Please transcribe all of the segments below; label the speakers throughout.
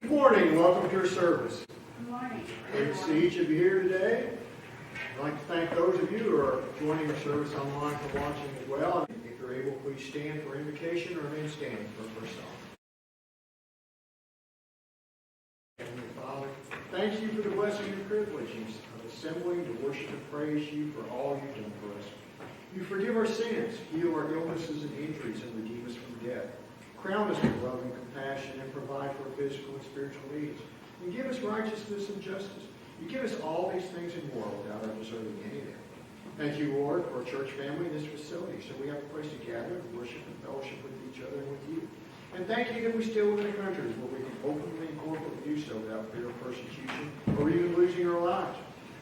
Speaker 1: Good morning, welcome to your service.
Speaker 2: Good morning.
Speaker 1: Great to see each of you here today. I'd like to thank those of you who are joining our service online for watching as well. If you're able, please stand for invocation or remain standing for the first song. Heavenly Father, thank you for the blessing and privilege of assembling to worship and praise you for all you've done for us. You forgive our sins, heal our illnesses and injuries, and redeem us from death. Crown us with love and compassion and provide for our physical and spiritual needs. And give us righteousness and justice. You give us all these things and more without our deserving any of them. Thank you, Lord, for our church family in this facility, so we have a place to gather and worship and fellowship with each other and with you. And thank you that we still live in a country where we can openly and corporately do so without fear of persecution or even losing our lives.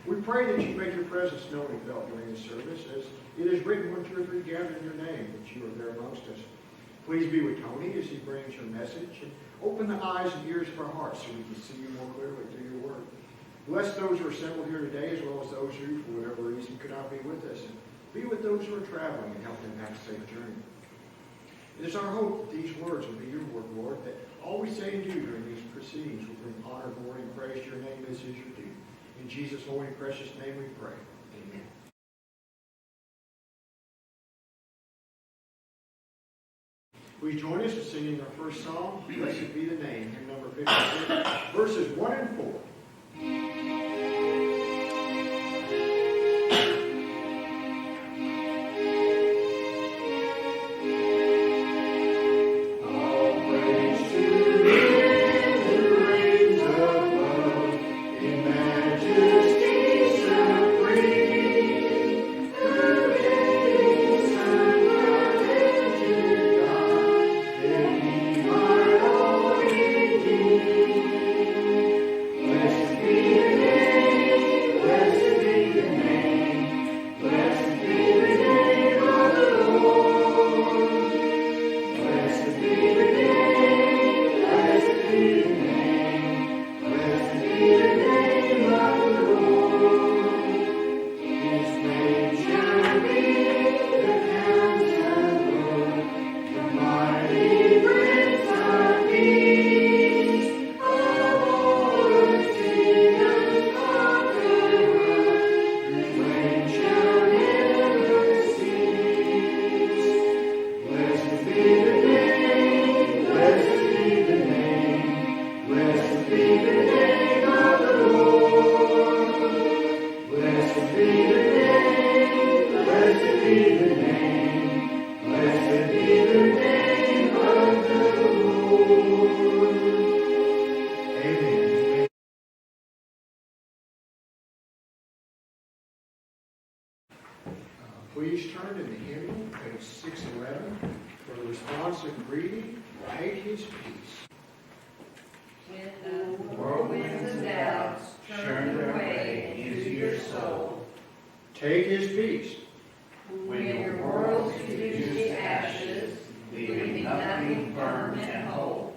Speaker 1: We pray that you make your presence known and felt during this service, as it is written, when two or three gather in your name, that you are there amongst us. Please be with Tony as he brings your message, and open the eyes and ears of our hearts so we can see you more clearly through your word. Bless those who are assembled here today, as well as those who, for whatever reason, could not be with us. And be with those who are traveling and help them have a safe journey. It is our hope that these words will be your word, Lord, that all we say and do during these proceedings will bring honor, glory, and praise to your name as is your due. In Jesus' holy and precious name we pray. Amen. Please join us in singing our first song, Blessed Be the Name, hymn number 56, verses 1 and 4. Please turn to the hymn, page 611, for the responsive greeting, Take His Peace.
Speaker 2: When the whirlwinds of doubts turn their way into your soul,
Speaker 1: Take His peace.
Speaker 2: when your world reduces to ashes, leaving nothing firm and whole,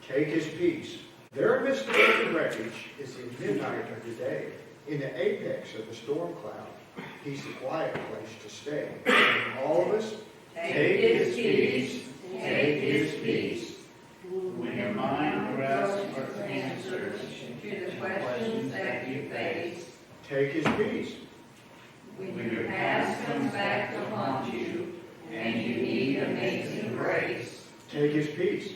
Speaker 1: Take His peace. There amidst the broken wreckage is the midnight of the day. In the apex of the storm cloud, He's the quiet place to stay. And all of us,
Speaker 2: take His peace, take His peace.
Speaker 3: When your mind grasps
Speaker 2: for answers to the questions that you face,
Speaker 1: take His peace.
Speaker 2: when your past comes back to haunt you and you need amazing grace,
Speaker 1: Take His peace.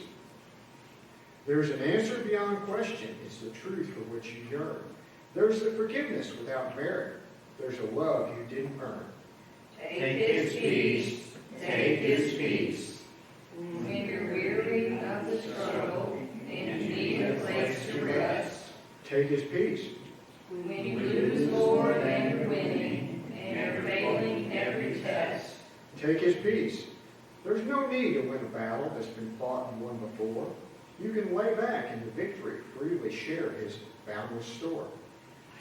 Speaker 1: There's an answer beyond question. It's the truth for which you yearn. There's the forgiveness without merit. There's a love you didn't earn.
Speaker 2: take His peace, take His peace. When you're weary of the struggle and you need a place to rest,
Speaker 1: Take His peace.
Speaker 2: when you lose more than you're winning and you're failing every test,
Speaker 1: Take His peace. There's no need to win a battle that's been fought and won before. You can lay back in the victory, freely share His boundless store.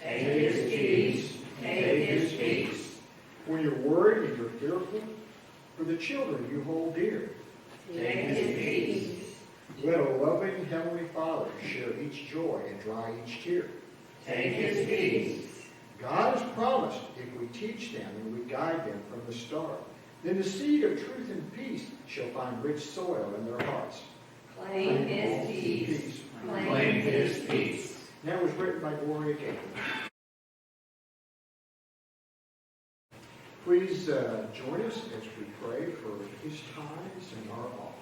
Speaker 2: take His peace, take His peace.
Speaker 1: When you're worried and you're fearful, for the children you hold dear,
Speaker 2: Take His peace,
Speaker 1: let a loving Heavenly Father share each joy and dry each tear.
Speaker 2: take His peace.
Speaker 1: God has promised if we teach them and we guide them from the start, then the seed of truth and peace shall find rich soil in their hearts.
Speaker 2: Claim His peace,
Speaker 3: proclaim his peace.
Speaker 1: And that was written by Gloria Gaynor. Please join us as we pray for his tithes and our office.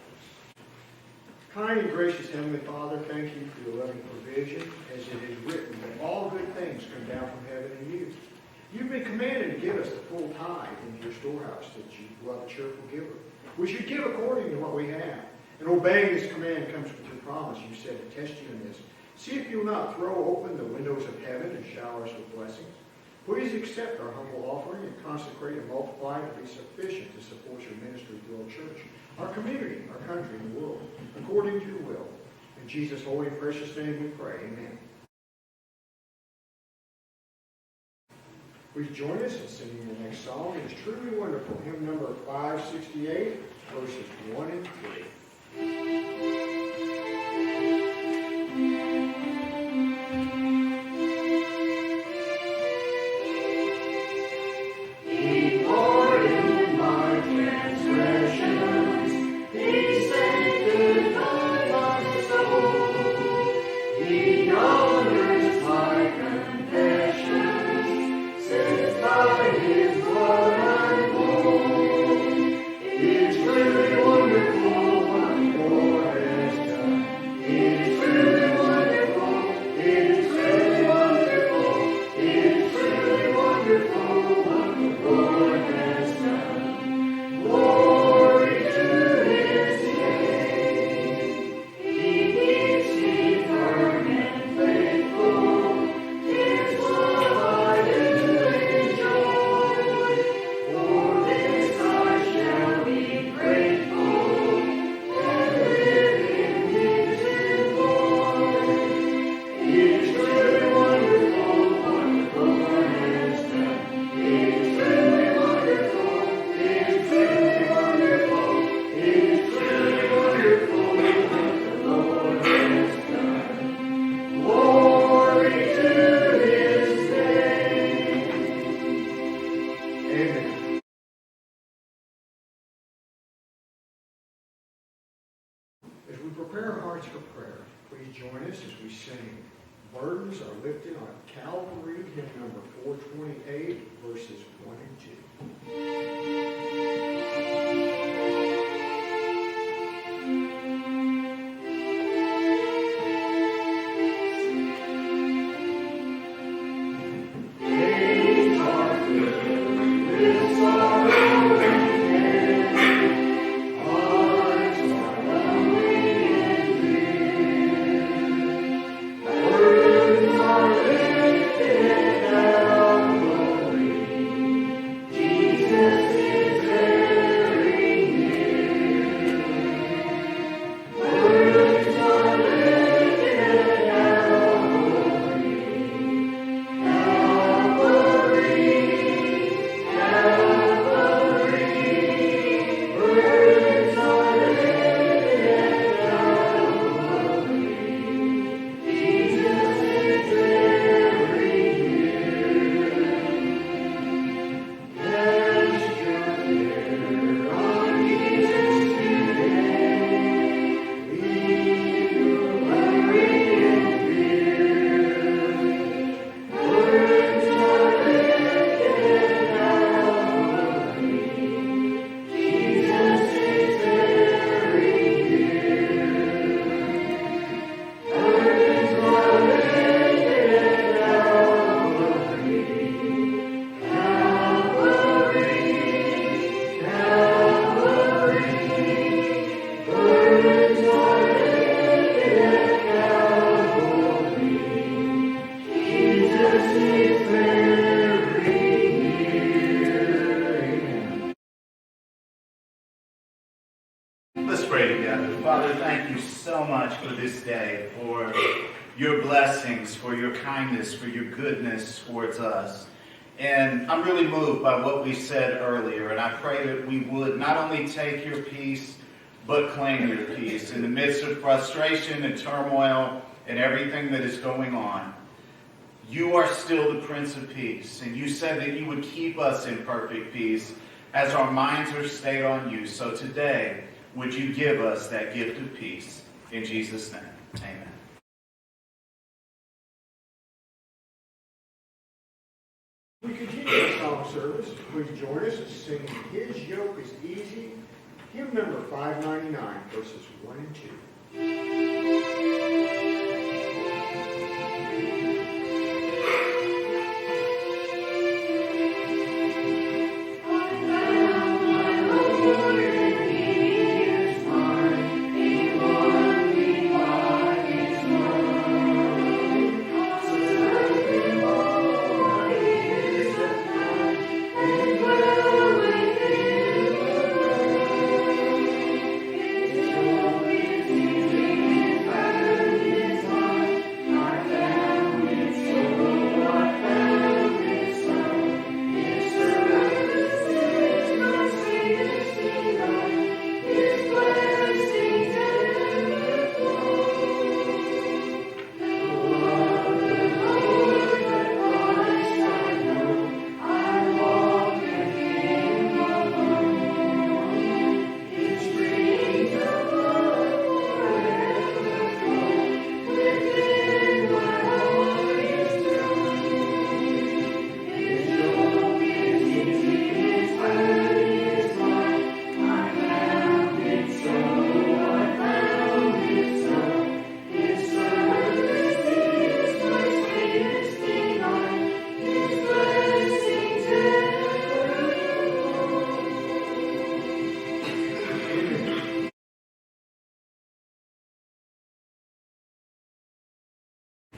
Speaker 1: Kind and gracious Heavenly Father, thank you for your loving provision, as it is written that all good things come down from heaven in you. You've been commanded to give us the full tithe into your storehouse, that you love a cheerful giver. We should give according to what we have. And obeying this command comes with your promise. You said to test you in this. See if you will not throw open the windows of heaven and shower us with blessings. Please accept our humble offering and consecrate and multiply it to be sufficient to support your ministry through our church, our community, our country, and the world, according to your will. In Jesus' holy and precious name we pray. Amen. Please join us in singing the next song. It is truly wonderful. Hymn number 568, verses 1 and 3. As we prepare our hearts for prayer, please join us as we sing Burdens Are Lifted on Calvary, hymn number 428, verses 1 and 2.
Speaker 3: Let's pray together. Father, thank you so much for this day, for your blessings, for your kindness, for your goodness towards us. And I'm really moved by what we said earlier, and I pray that we would not only take your peace, but claim your peace in the midst of frustration and turmoil and everything that is going on. You are still the Prince of Peace, and you said that you would keep us in perfect peace as our minds are stayed on you. So today, would you give us that gift of peace? In Jesus' name, amen.
Speaker 1: We continue the song service. Please join us in singing His Yoke is Easy, hymn number 599, verses 1 and 2.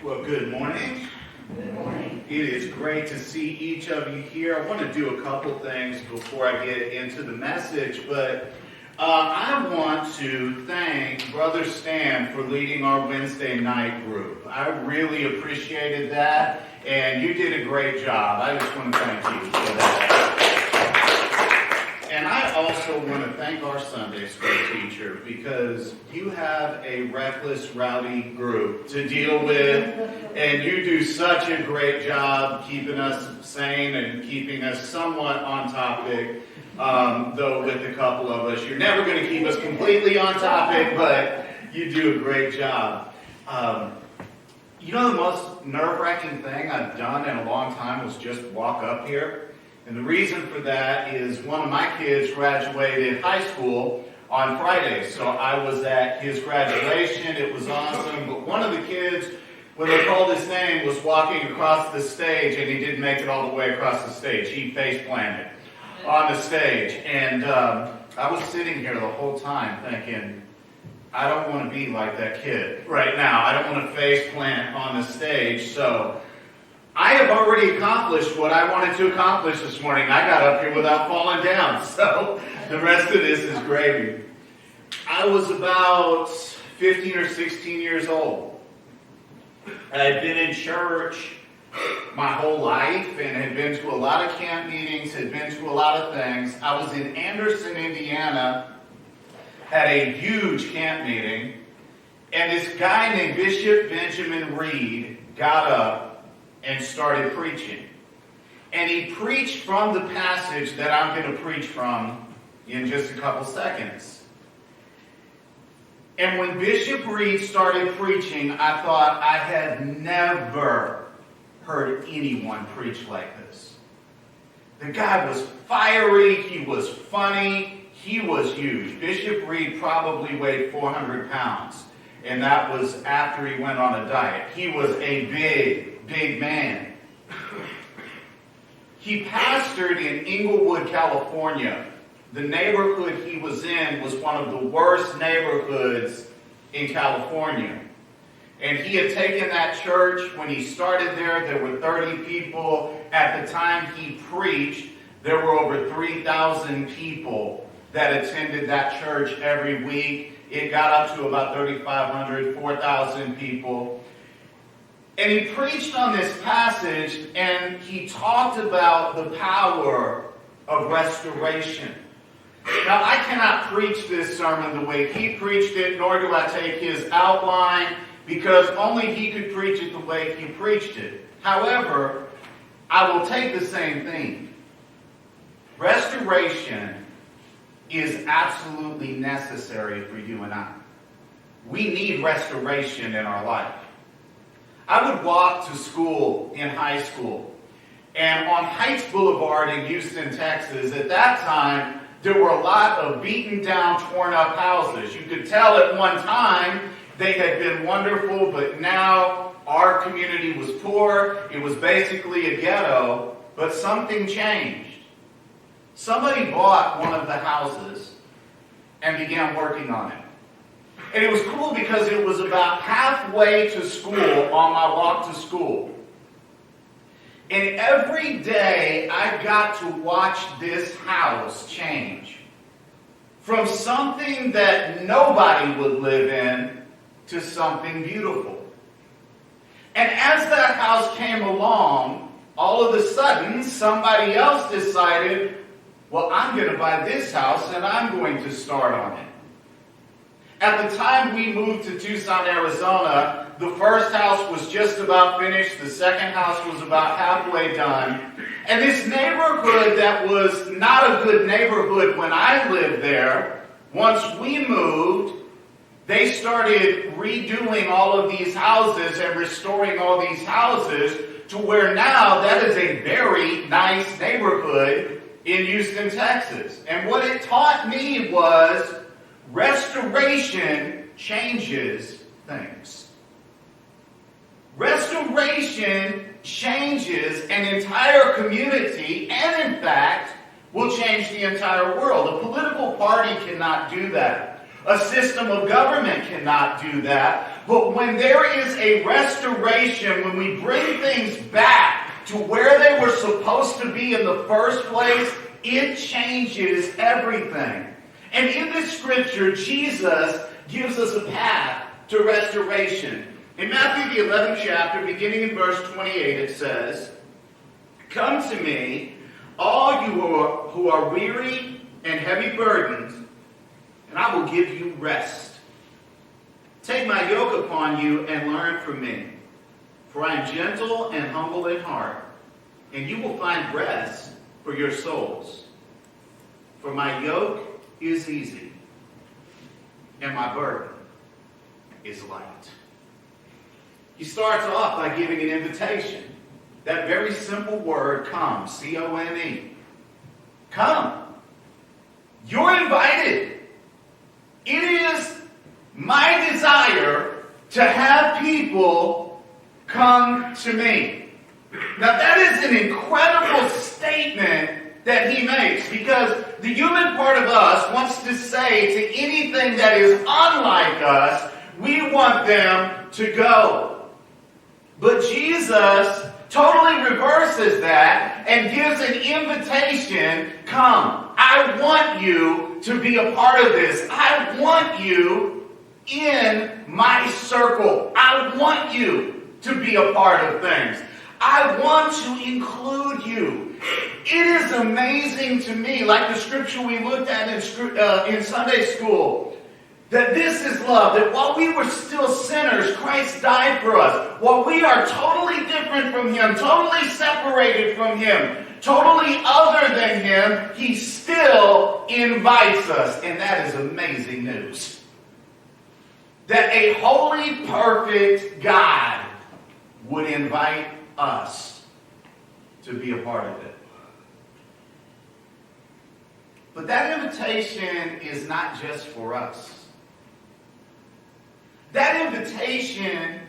Speaker 3: Well, good morning.
Speaker 2: Good morning.
Speaker 3: It is great to see each of you here. I want to do a couple things before I get into the message, but I want to thank Brother Stan for leading our Wednesday night group. I really appreciated that, and you did a great job. I just want to thank you for that. And I also want to thank our Sunday school teacher, because you have a reckless, rowdy group to deal with, and you do such a great job keeping us sane and keeping us somewhat on topic, though with a couple of us. You're never going to keep us completely on topic, but you do a great job. You know, the most nerve-wracking thing I've done in a long time was just walk up here. And the reason for that is one of my kids graduated high school on Friday. So I was at his graduation. It was awesome. But one of the kids, when they called his name, was walking across the stage, and he didn't make it all the way across the stage. He face-planted on the stage. And I was sitting here the whole time thinking, I don't want to be like that kid right now. I don't want to face-plant on the stage. So I have already accomplished what I wanted to accomplish this morning. I got up here without falling down, so the rest of this is gravy. I was about 15 or 16 years old. I had been in church my whole life and had been to a lot of camp meetings, had been to a lot of things. I was in Anderson, Indiana, at a huge camp meeting, and this guy named Bishop Benjamin Reed got up and started preaching. And he preached from the passage that I'm going to preach from in just a couple seconds. And when Bishop Reed started preaching, I thought, I had never heard anyone preach like this. The guy was fiery, he was funny, he was huge. Bishop Reed probably weighed 400 pounds, and that was after he went on a diet. He was a big man. He pastored in Inglewood, California. The neighborhood he was in was one of the worst neighborhoods in California. And he had taken that church. When he started there were 30 people. At the time he preached, there were over 3,000 people that attended that church every week. It got up to about 3,500, 4,000 people. And he preached on this passage, and he talked about the power of restoration. Now, I cannot preach this sermon the way he preached it, nor do I take his outline, because only he could preach it the way he preached it. However, I will take the same thing. Restoration is absolutely necessary for you and I. We need restoration in our life. I would walk to school in high school, And on Heights Boulevard in Houston, Texas, at that time, there were a lot of beaten down, torn up houses. You could tell at one time they had been wonderful, but now our community was poor. It was basically a ghetto, but something changed. Somebody bought one of the houses and began working on it. And it was cool because it was about halfway to school on my walk to school. And every day I got to watch this house change from something that nobody would live in to something beautiful. And as that house came along, all of a sudden somebody else decided, well, I'm going to buy this house and I'm going to start on it. At the time we moved to Tucson, Arizona, the first house was just about finished. The second house was about halfway done. And this neighborhood that was not a good neighborhood when I lived there, once we moved, they started redoing all of these houses and restoring all these houses to where now that is a very nice neighborhood in Houston, Texas. And what it taught me was restoration changes things. Restoration changes an entire community and, in fact, will change the entire world. A political party cannot do that. A system of government cannot do that. But when there is a restoration, when we bring things back to where they were supposed to be in the first place, it changes everything. And in this scripture, Jesus gives us a path to restoration. In Matthew, the 11th chapter, beginning in verse 28, it says, "Come to me, all you who are weary and heavy burdened, and I will give you rest. Take my yoke upon you and learn from me, for I am gentle and humble in heart, and you will find rest for your souls. For my yoke is easy, and my burden is light." He starts off by giving an invitation. That very simple word, come, C-O-M-E. Come. You're invited. It is my desire to have people come to me. Now that is an incredible statement that he makes, because the human part of us wants to say to anything that is unlike us, we want them to go. But Jesus totally reverses that and gives an invitation. Come. I want you to be a part of this. I want you in my circle. I want you to be a part of things. I want to include you. It is amazing to me, like the scripture we looked at in Sunday school, that this is love, that while we were still sinners, Christ died for us. While we are totally different from Him, totally separated from Him, totally other than Him, He still invites us. And that is amazing news. That a holy, perfect God would invite us to be a part of it. But that invitation is not just for us. That invitation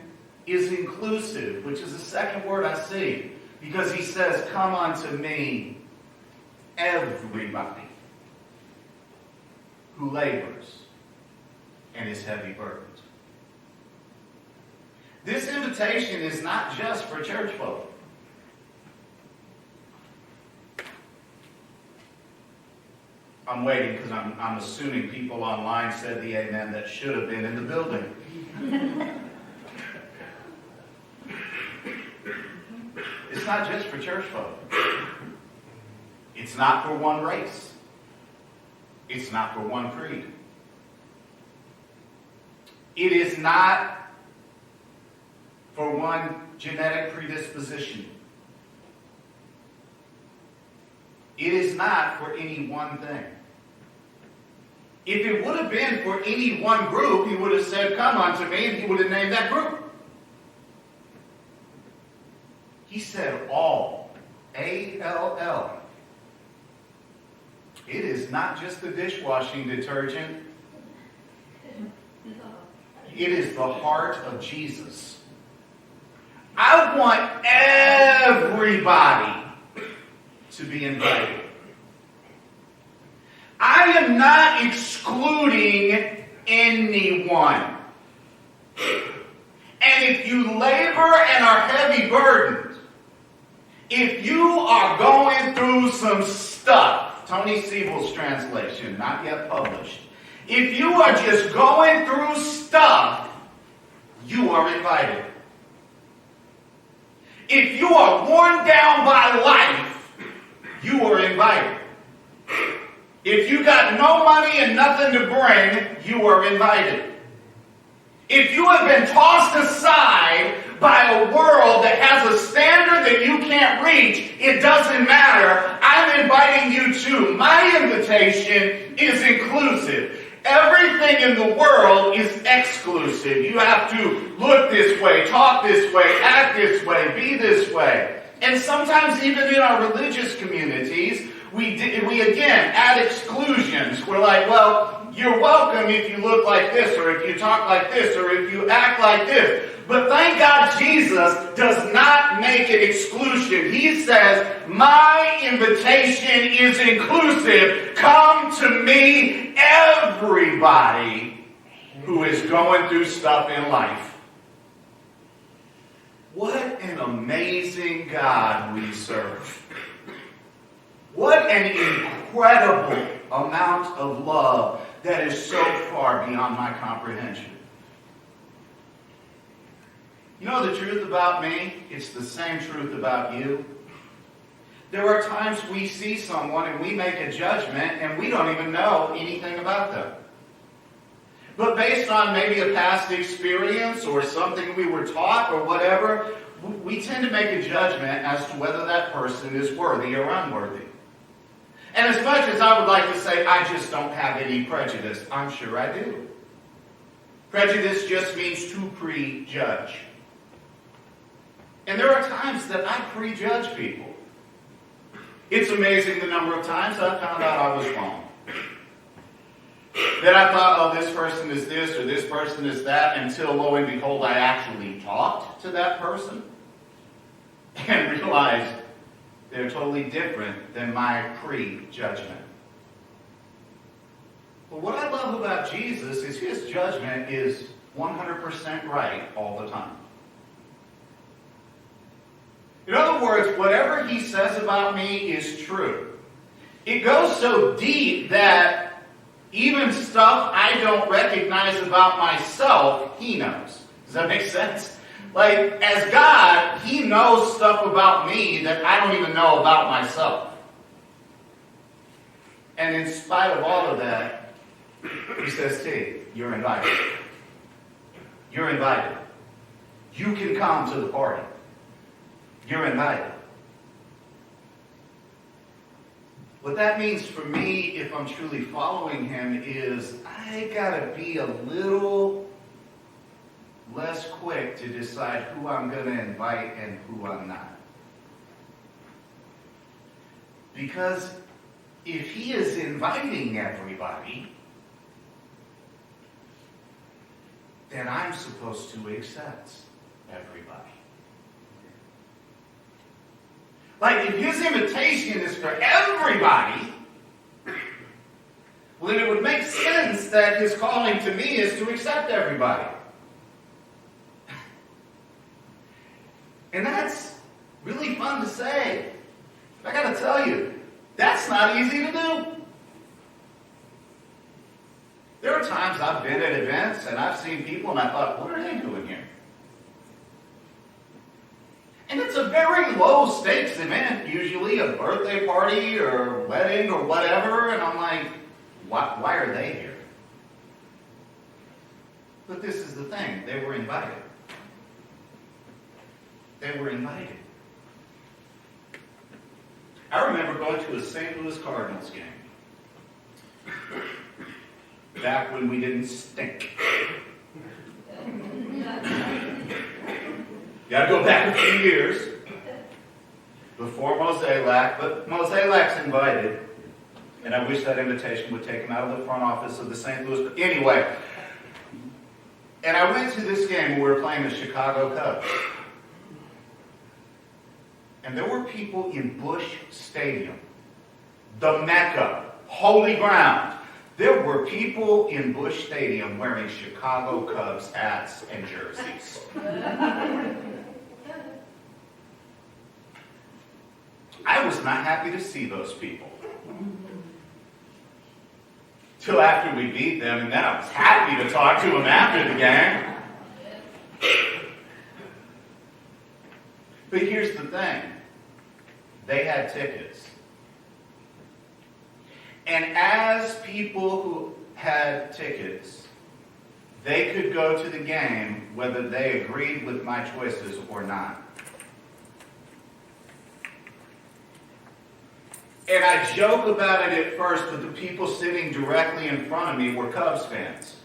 Speaker 3: is inclusive, which is the second word I see, because he says, "Come unto me, everybody who labors and is heavy burdened." This invitation is not just for church folk. I'm waiting because I'm assuming people online said the amen that should have been in the building. It's not just for church folk. It's not for one race. It's not for one creed. It is not for one genetic predisposition. It is not for any one thing. If it would have been for any one group, he would have said, "Come unto me," and he would have named that group. He said all A-L-L. It is not just the dishwashing detergent. It is the heart of Jesus. I want everybody to be invited. I am not excluding anyone. And if you labor and are heavy burdened, if you are going through some stuff, Tony Siebels' translation, not yet published, if you are just going through stuff, you are invited. If you are worn down by life, you are invited. If you got no money and nothing to bring, you are invited. If you have been tossed aside by a world that has a standard that you can't reach, it doesn't matter. I'm inviting you too. My invitation is inclusive. Everything in the world is exclusive. You have to look this way, talk this way, act this way, be this way. And sometimes even in our religious communities, we again add exclusions. We're like, well, you're welcome if you look like this, or if you talk like this, or if you act like this. But thank God Jesus does not make an exclusion. He says, my invitation is inclusive. Come to me, everybody who is going through stuff in life. What an amazing God we serve. What an incredible amount of love that is so far beyond my comprehension. You know the truth about me? It's the same truth about you. There are times we see someone and we make a judgment and we don't even know anything about them. But based on maybe a past experience or something we were taught or whatever, we tend to make a judgment as to whether that person is worthy or unworthy. And as much as I would like to say, I just don't have any prejudice, I'm sure I do. Prejudice just means to prejudge. And there are times that I prejudge people. It's amazing the number of times I found out I was wrong. That I thought, oh, this person is this or this person is that, until lo and behold, I actually talked to that person and realized they're totally different than my prejudgment. But what I love about Jesus is his judgment is 100% right all the time. In other words, whatever he says about me is true. It goes so deep that even stuff I don't recognize about myself, he knows. Does that make sense? Like, as God, he knows stuff about me that I don't even know about myself. And in spite of all of that, he says, T, you're invited. You're invited. You can come to the party. You're invited. What that means for me, if I'm truly following him, is I gotta be a little less quick to decide who I'm going to invite and who I'm not. Because if he is inviting everybody, then I'm supposed to accept everybody. Like, if his invitation is for everybody, well, then it would make sense that his calling to me is to accept everybody. And that's really fun to say. But I got to tell you, that's not easy to do. There are times I've been at events and I've seen people and I thought, what are they doing here? And it's a very low stakes event, usually a birthday party or wedding or whatever, and I'm like, why are they here? But this is the thing, they were invited. They were invited. I remember going to a St. Louis Cardinals game. Back when we didn't stink. Gotta go back a few years. before Mosaic, but Mosaic's invited. And I wish that invitation would take him out of the front office of the St. Louis. But anyway, and I went to this game where we were playing the Chicago Cubs. And there were people in Busch Stadium, the Mecca, holy ground. There were people in Busch Stadium wearing Chicago Cubs hats and jerseys. I was not happy to see those people. Till after we beat them, and then I was happy to talk to them after the game. But here's the thing. They had tickets. And as people who had tickets, they could go to the game whether they agreed with my choices or not. And I joke about it at first, but the people sitting directly in front of me were Cubs fans.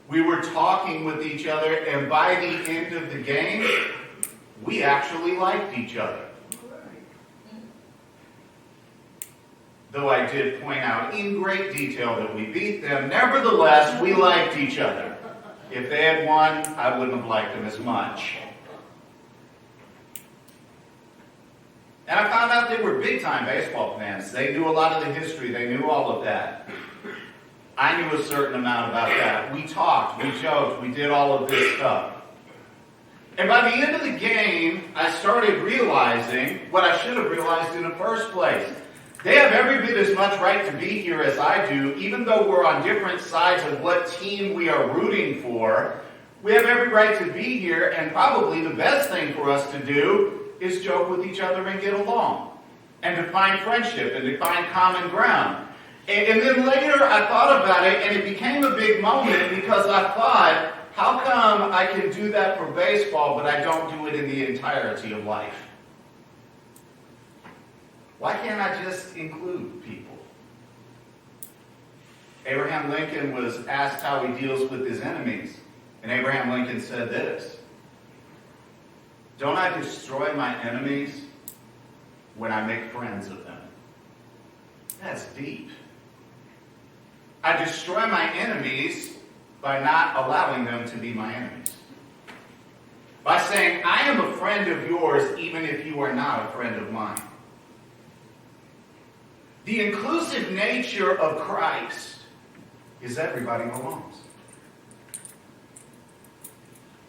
Speaker 3: We were talking with each other, and by the end of the game, we actually liked each other. Though I did point out in great detail that we beat them, nevertheless, we liked each other. If they had won, I wouldn't have liked them as much. And I found out they were big-time baseball fans. They knew a lot of the history. They knew all of that. I knew a certain amount about that. We talked, we joked, we did all of this stuff. And by the end of the game, I started realizing what I should have realized in the first place. They have every bit as much right to be here as I do, even though we're on different sides of what team we are rooting for. We have every right to be here, and probably the best thing for us to do is joke with each other and get along, and to find friendship, and to find common ground. And then later I thought about it, and it became a big moment because I thought, how come I can do that for baseball, but I don't do it in the entirety of life? Why can't I just include people? Abraham Lincoln was asked how he deals with his enemies, and Abraham Lincoln said this: "Don't I destroy my enemies when I make friends of them?" That's deep. I destroy my enemies by not allowing them to be my enemies. By saying, I am a friend of yours even if you are not a friend of mine. The inclusive nature of Christ is everybody belongs.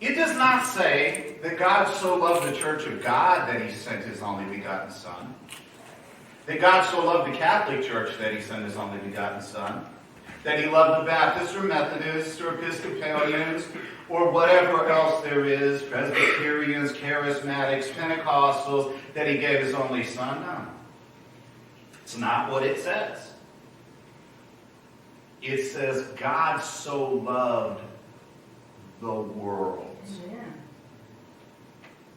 Speaker 3: It does not say that God so loved the Church of God that he sent his only begotten Son. That God so loved the Catholic Church that he sent his only begotten Son. That he loved the Baptists or Methodists or Episcopalians or whatever else there is, Presbyterians, Charismatics, Pentecostals, that he gave his only Son. No. It's not what it says. It says God so loved the world.
Speaker 2: Yeah.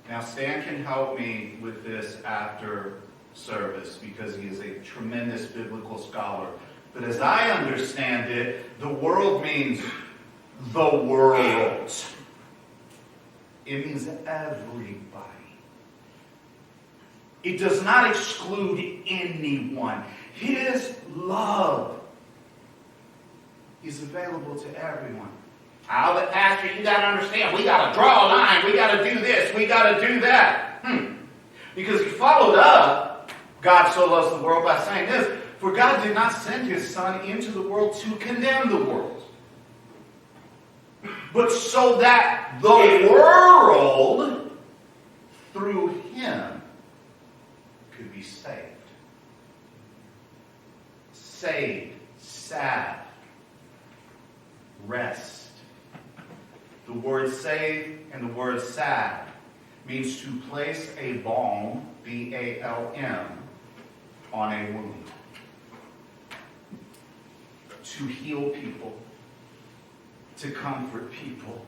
Speaker 3: Now, Stan can help me with this after service because he is a tremendous biblical scholar. But as I understand it, the world means the world. It means everybody. It does not exclude anyone. His love is available to everyone. How, but Pastor, you got to understand, we got to draw a line, we got to do this, we got to do that. Because he followed up, God so loves the world, by saying this: for God did not send his Son into the world to condemn the world, but so that the world, through him, could be saved. Saved, salve, rest. The word save and the word salve means to place a balm, B-A-L-M, on a wound. To heal people, to comfort people,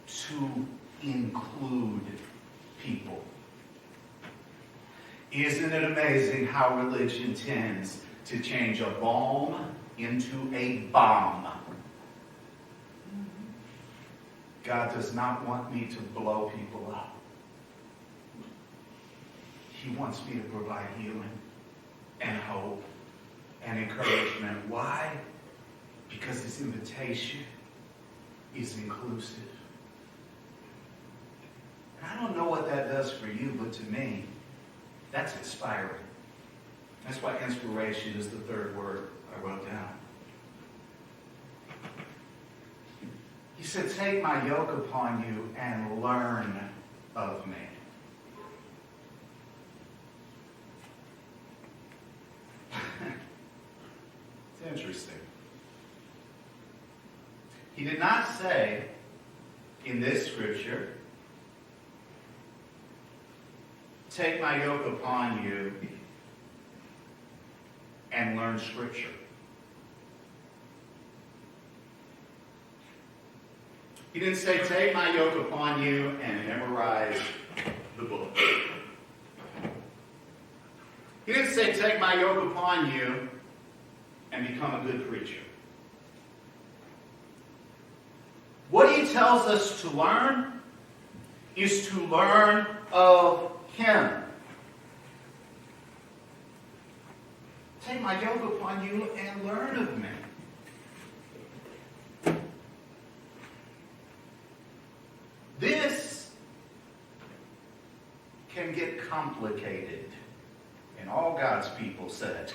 Speaker 3: to include people. Isn't it amazing how religion tends to change a balm into a bomb? God does not want me to blow people up. He wants me to provide healing and hope and encouragement. Why? Because his invitation is inclusive. And I don't know what that does for you, but to me, that's inspiring. That's why inspiration is the third word I wrote down. He said, take my yoke upon you and learn of me. It's interesting. He did not say in this scripture, take my yoke upon you and learn scripture. He didn't say, take my yoke upon you and memorize the book. He didn't say, take my yoke upon you and become a good preacher. What he tells us to learn is to learn of him. Take my yoke upon you and learn of me. This can get complicated. And all God's people said,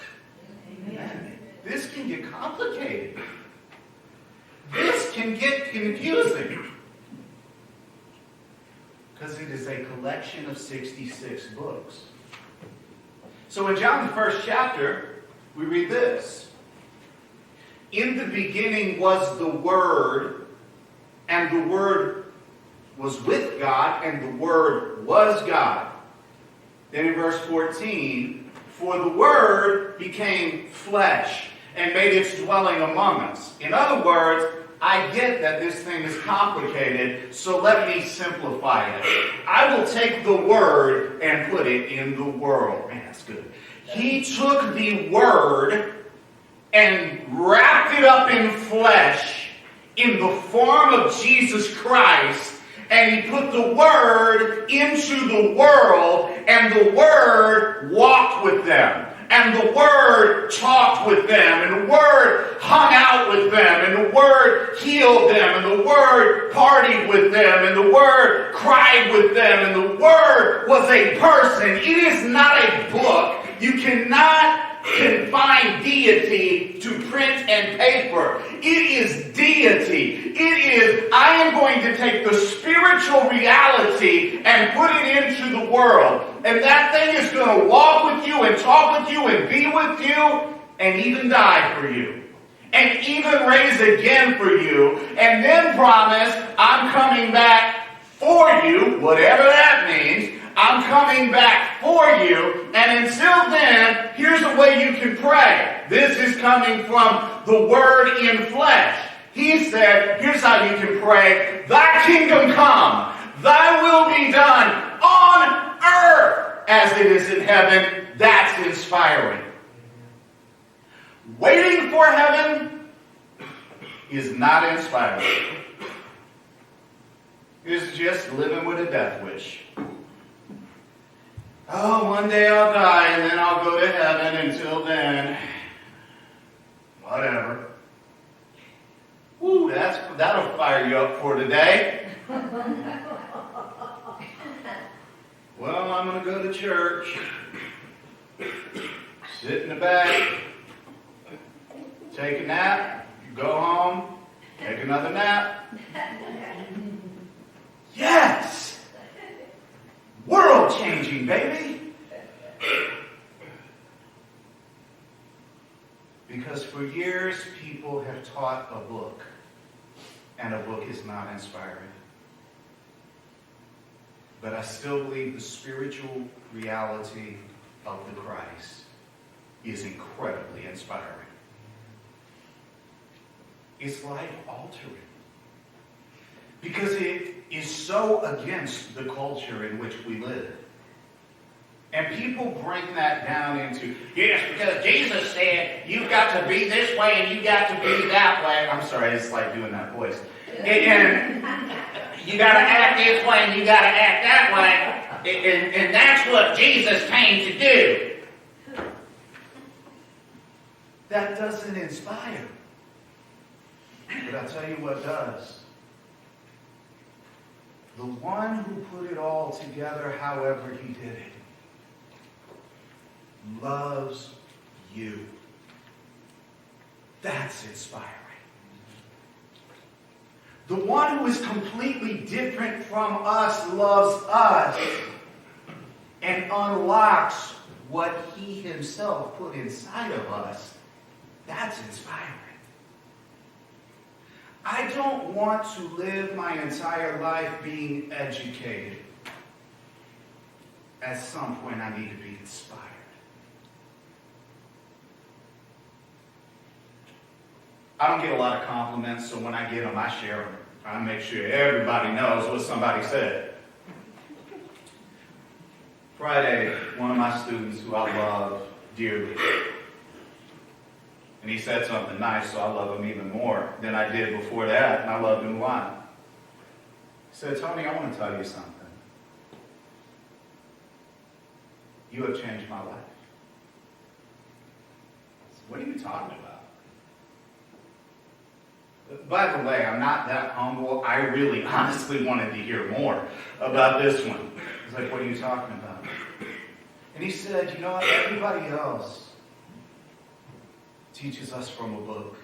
Speaker 3: amen. This can get complicated. This can get confusing. Because it is a collection of 66 books. So in John, the first chapter, we read this. In the beginning was the Word, and the Word was with God, and the Word was God. Then in verse 14, for the Word became flesh and made its dwelling among us. In other words, I get that this thing is complicated, so let me simplify it. I will take the Word and put it in the world. Man, that's good. He took the Word and wrapped it up in flesh in the form of Jesus Christ, and he put the Word into the world, and the Word walked with them. And the Word talked with them, and the Word hung out with them, and the Word healed them, and the Word partied with them, and the Word cried with them, and the Word was a person. It is not a book. You cannot confine deity to print and paper. It is deity. It is, I am going to take the spiritual reality and put it into the world. And that thing is going to walk with you and talk with you and be with you and even die for you. And even raise again for you. And then promise, I'm coming back for you, whatever that means. I'm coming back for you. And until then, here's a way you can pray. This is coming from the Word in flesh. He said, here's how you can pray. Thy kingdom come. Thy will be done on earth as it is in heaven. That's inspiring. Waiting for heaven is not inspiring. It's just living with a death wish. Oh, one day I'll die and then I'll go to heaven. Until then, whatever. Woo, that'll fire you up for today. Well, I'm going to go to church, sit in the back, take a nap, go home, take another nap. Yes! World changing, baby! Because for years, people have taught a book, and a book is not inspiring. But I still believe the spiritual reality of the Christ is incredibly inspiring. It's life-altering. Because it is so against the culture in which we live. And people bring that down into, yes, because Jesus said, you've got to be this way and you've got to be that way. I'm sorry, it's like doing that voice. And you got to act this way and you got to act that way. And that's what Jesus came to do. That doesn't inspire. But I'll tell you what does. The one who put it all together, however he did it, loves you. That's inspiring. The one who is completely different from us loves us and unlocks what he himself put inside of us. That's inspiring. I don't want to live my entire life being educated. At some point, I need to be inspired. I don't get a lot of compliments, so when I get them, I share them. I make sure everybody knows what somebody said. Friday, one of my students who I love dearly, and he said something nice, so I love him even more than I did before that, and I loved him a lot. He said, Tony, I want to tell you something. You have changed my life. I said, what are you talking about? By the way, I'm not that humble. I really honestly wanted to hear more about this one. He's like, what are you talking about? And he said, you know what? Everybody else teaches us from a book.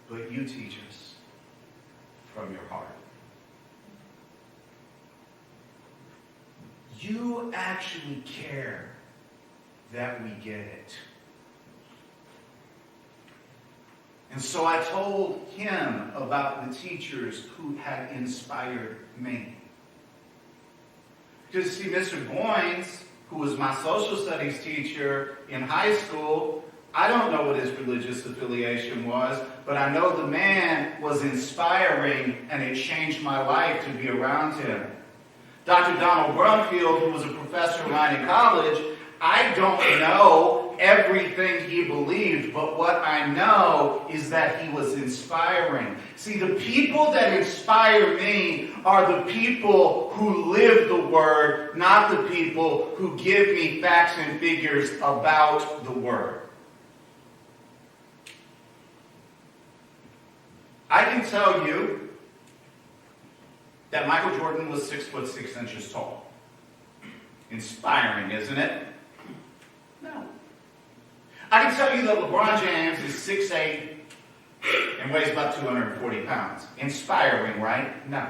Speaker 3: But you teach us from your heart. You actually care that we get it. And so I told him about the teachers who had inspired me. Because, see, Mr. Boynes, who was my social studies teacher in high school, I don't know what his religious affiliation was, but I know the man was inspiring, and it changed my life to be around him. Dr. Donald Brumfield, who was a professor of mine in college, I don't know everything he believed, but what I know is that he was inspiring. See, the people that inspire me are the people who live the Word, not the people who give me facts and figures about the Word. I can tell you that Michael Jordan was 6'6" tall. Inspiring, isn't it? No. I can tell you that LeBron James is 6'8" and weighs about 240 pounds. Inspiring, right? No.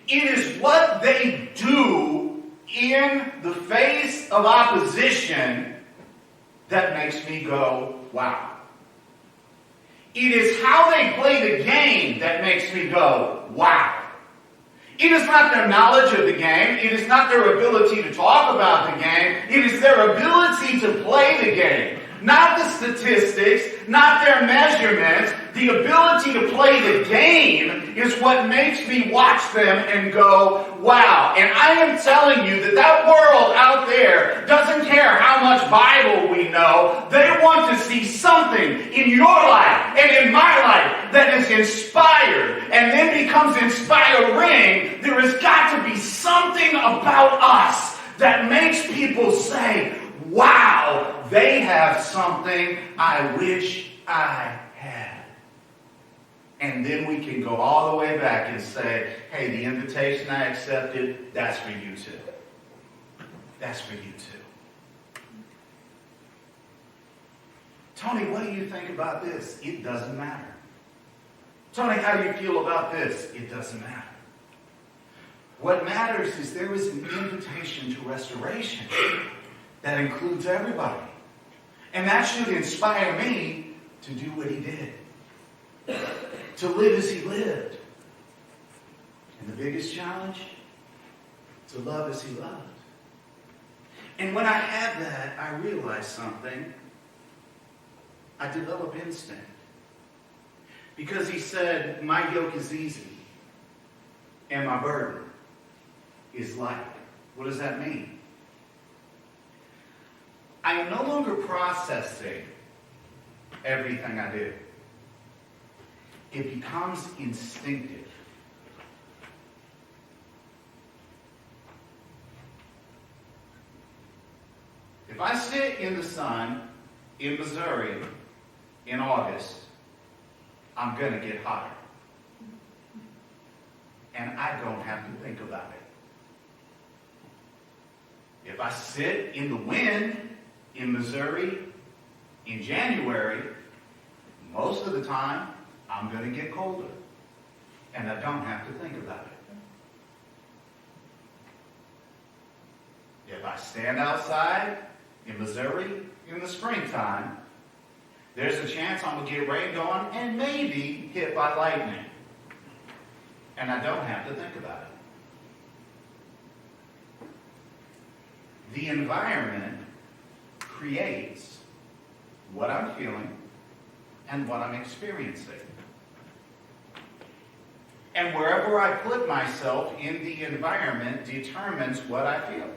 Speaker 3: It is what they do in the face of opposition that makes me go, wow. It is how they play the game that makes me go, wow. It is not their knowledge of the game. It is not their ability to talk about the game. It is their ability to play the game. Not the statistics, not their measurements. The ability to play the game is what makes me watch them and go, wow. And I am telling you that world out there doesn't care how much Bible we know. They want to see something in your life and in my life that is inspired and then becomes inspiring. There has got to be something about us that makes people say, wow, they have something I wish I had. And then we can go all the way back and say, hey, the invitation I accepted, that's for you too. That's for you too. Tony, what do you think about this? It doesn't matter. Tony, how do you feel about this? It doesn't matter. What matters is there is an invitation to restoration that includes everybody. And that should inspire me to do what he did. To live as he lived. And the biggest challenge? To love as he loved. And when I had that, I realized something. I developed instinct. Because he said, my yoke is easy and my burden is light. What does that mean? I am no longer processing everything I do. It becomes instinctive. If I sit in the sun in Missouri in August, I'm going to get hotter. And I don't have to think about it. If I sit in the wind in Missouri in January, most of the time, I'm going to get colder. And I don't have to think about it. If I stand outside in Missouri in the springtime, there's a chance I'm going to get rained on and maybe hit by lightning. And I don't have to think about it. The environment creates what I'm feeling and what I'm experiencing. And wherever I put myself in the environment determines what I feel.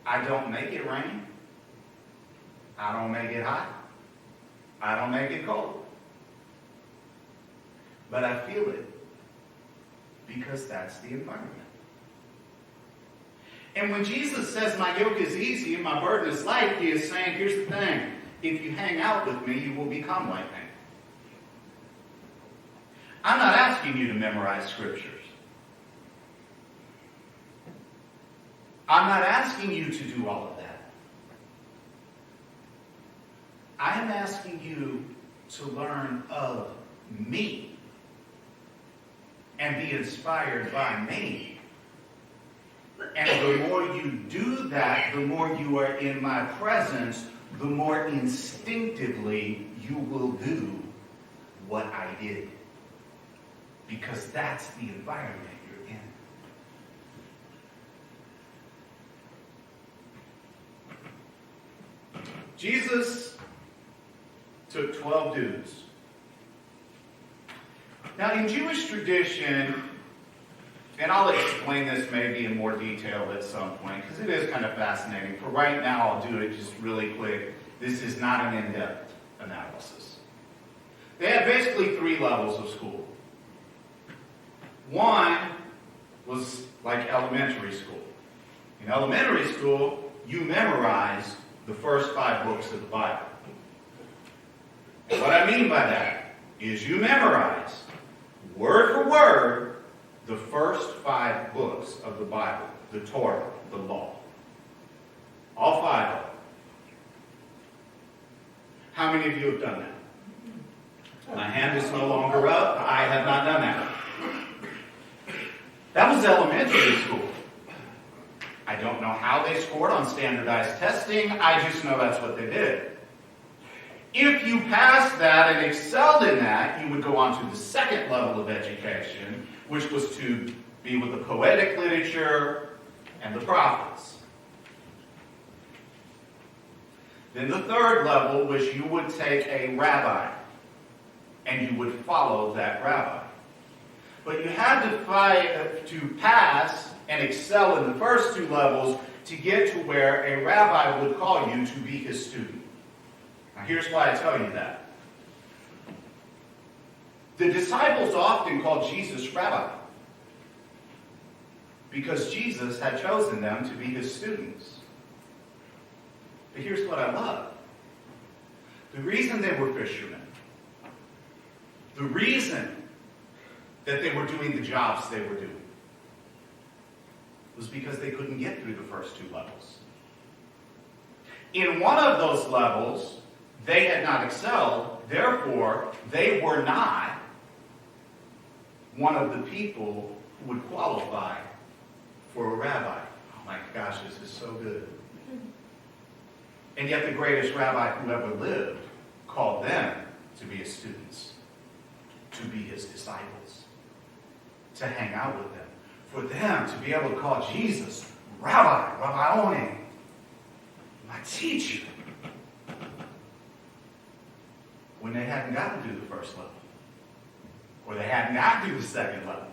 Speaker 3: I don't make it rain. I don't make it hot. I don't make it cold. But I feel it because that's the environment. And when Jesus says my yoke is easy and my burden is light, he is saying, here's the thing. If you hang out with me, you will become like me. I'm not asking you to memorize scriptures. I'm not asking you to do all of that. I am asking you to learn of me and be inspired by me. And the more you do that, the more you are in my presence, the more instinctively you will do what I did. Because that's the environment you're in. Jesus took 12 dudes. Now, in Jewish tradition, and I'll explain this maybe in more detail at some point, because it is kind of fascinating. For right now, I'll do it just really quick. This is not an in-depth analysis. They had basically 3 levels of school. One was like elementary school. In elementary school, you memorize the first 5 books of the Bible. And what I mean by that is you memorize, word for word, the first 5 books of the Bible, the Torah, the law. All 5 of them. How many of you have done that? My hand is no longer up. I have not done that. That was elementary school. I don't know how they scored on standardized testing. I just know that's what they did. If you passed that and excelled in that, you would go on to the second level of education, which was to be with the poetic literature and the prophets. Then the third level was you would take a rabbi and you would follow that rabbi. But you had to pass and excel in the first 2 levels to get to where a rabbi would call you to be his student. Now here's why I tell you that. The disciples often called Jesus rabbi because Jesus had chosen them to be his students. But here's what I love. The reason they were fishermen, the reason that they were doing the jobs they were doing, was because they couldn't get through the first 2 levels. In one of those levels, they had not excelled, therefore, they were not one of the people who would qualify for a rabbi. Oh my gosh, this is so good. And yet the greatest rabbi who ever lived called them to be his students, to be his disciples, to hang out with them, for them to be able to call Jesus Rabbi, Rabboni, my teacher, when they hadn't gotten through the first level, or they hadn't gotten through the second level.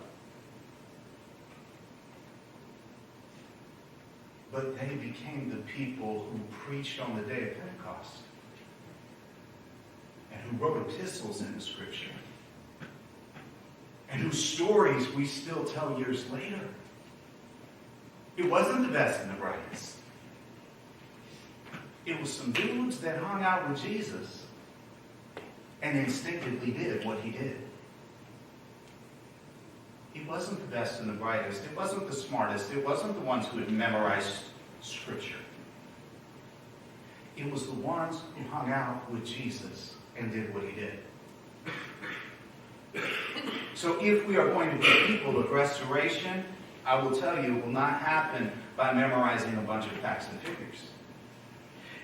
Speaker 3: But they became the people who preached on the day of Pentecost and who wrote epistles in the Scripture and whose stories we still tell years later. It wasn't the best and the brightest. It was some dudes that hung out with Jesus and instinctively did what he did. It wasn't the best and the brightest. It wasn't the smartest. It wasn't the ones who had memorized Scripture. It was the ones who hung out with Jesus and did what he did. So if we are going to be people of restoration, I will tell you, it will not happen by memorizing a bunch of facts and figures.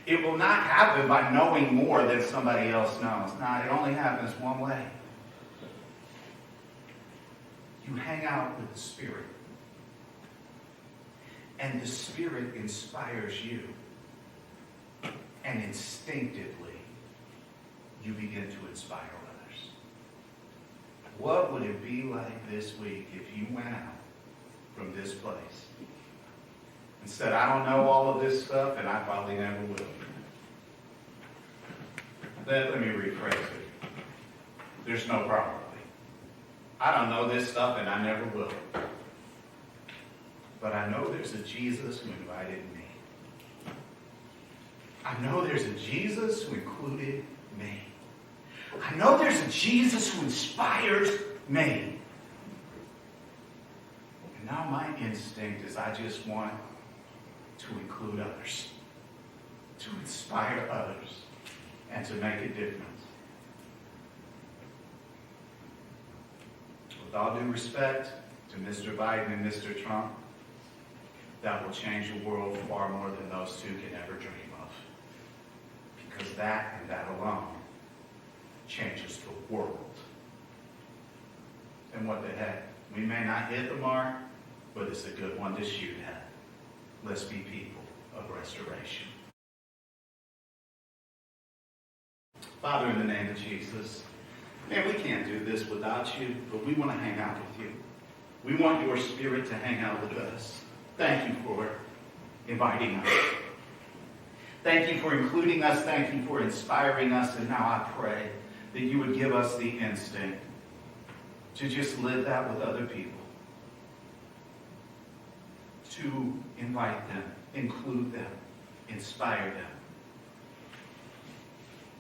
Speaker 3: It will not happen by knowing more than somebody else knows. No, it only happens one way. You hang out with the Spirit. And the Spirit inspires you. And instinctively, you begin to inspire others. What would it be like this week if you went out from this place and said, I don't know all of this stuff, and I probably never will. Let me rephrase it. There's no probably. I don't know this stuff, and I never will. But I know there's a Jesus who invited me. I know there's a Jesus who included me. I know there's a Jesus who inspires me. And now my instinct is I just want to include others, to inspire others, and to make a difference. With all due respect to Mr. Biden and Mr. Trump, that will change the world far more than those two can ever dream of. Because that and that alone changes the world. And what the heck? We may not hit the mark, but it's a good one to shoot at. Let's be people of restoration. Father, in the name of Jesus, man, we can't do this without you, but we want to hang out with you. We want your Spirit to hang out with us. Thank you for inviting us. Thank you for including us. Thank you for inspiring us. And now I pray that you would give us the instinct to just live that with other people. To invite them, include them, inspire them.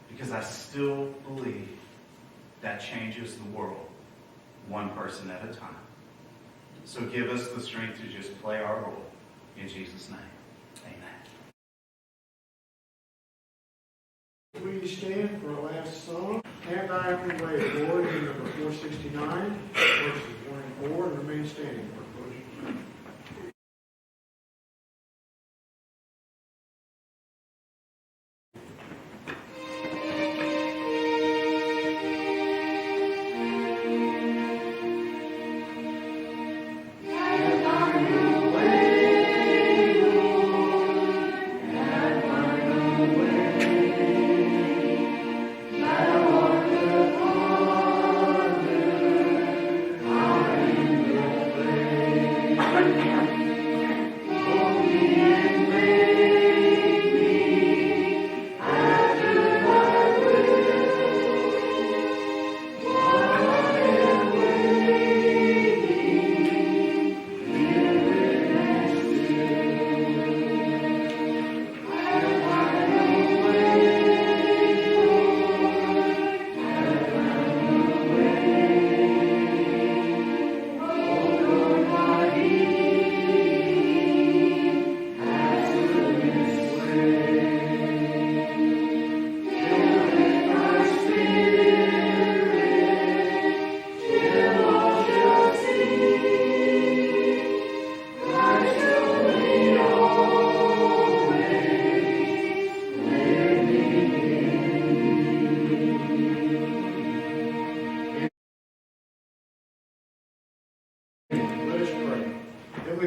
Speaker 3: Because I still believe that changes the world one person at a time. So give us the strength to just play our role. In Jesus' name, amen.
Speaker 1: Will you stand for our last song? Have thy own way, Lord, in number 469, verses 1 and 4, and remain standing for closing.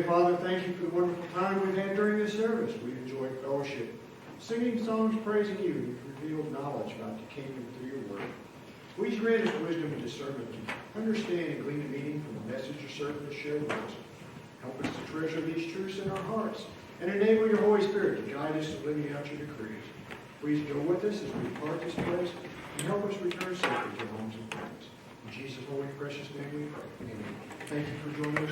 Speaker 1: Father, thank you for the wonderful time we've had during this service. We've enjoyed fellowship, singing songs praising you. You've revealed knowledge about the kingdom through your word. Please grant us wisdom and discernment to understand and glean the meaning from the message your servant has shared with us. Help us to treasure these truths in our hearts and enable your Holy Spirit to guide us in living out your decrees. Please go with us as we depart this place and help us return safely to homes and friends. In Jesus' holy and precious name we pray. Amen. Thank you for joining us.